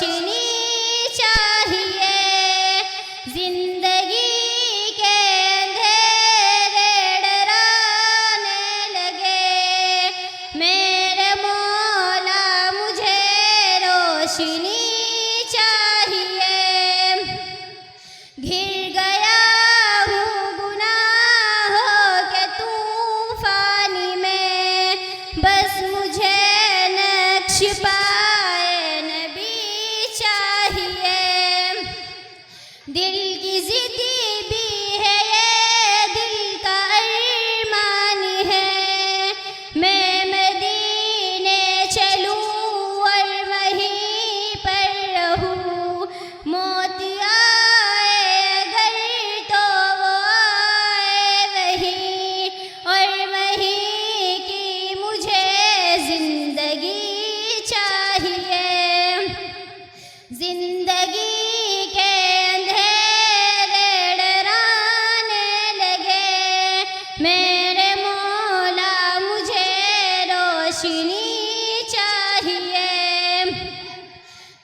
روشنی چاہیے، زندگی کے اندھیرے ڈرانے لگے، میرے مولا مجھے روشنی چاہیے، گر گیا ہوں گناہوں کے طوفان میں، بس مجھے نقش پائے نبی چاہیے، دل کی ضدی بھی ہے یہ دل کا ارمان ہے، میں مدینے چلوں اور وہیں پر رہوں، موت آئے اگر تو وہ آئے وہیں، اور وہیں کی مجھے زندگی چاہیے، زندگی کے اندھیرے ڈرانے لگے، میرے مولا مجھے روشنی چاہیے،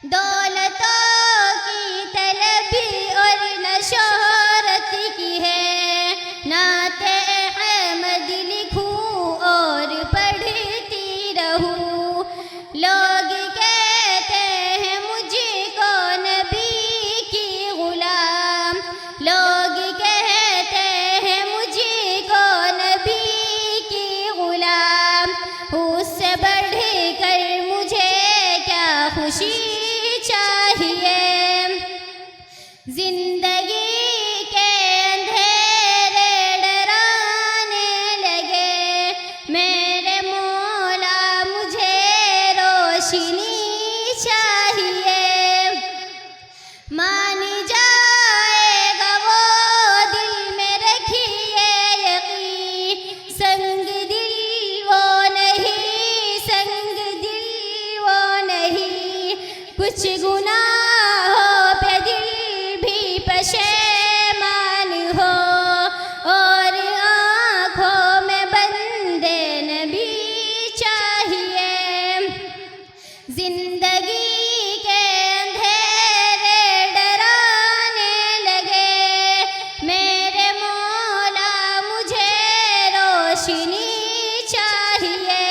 دولتوں کی طلب اور نہ شہرت کی ہے، نعت احمد لکھوں اور پڑھتی رہوں، لوگ کہتے ہیں مجھ کو نبی کی غلام، لوگ کہتے ہیں مجھ کو نبی کی غلام، اس سے بڑھ کر مجھے کیا خوشی چاہیے، زندگی کے اندھیرے ڈرانے لگے، میرے مولا مجھے روشنی چاہیے، مان جائے گا وہ دل میں رکھیے یقین، سنگ دل وہ نہیں، سنگ دل وہ نہیں، کچھ گناہوں پہ دل بھی پشیمان ہو، اور آنکھوں میں بندے نبی چاہیے، زندگی کے اندھیرے ڈرانے لگے، میرے مولا مجھے روشنی چاہیے،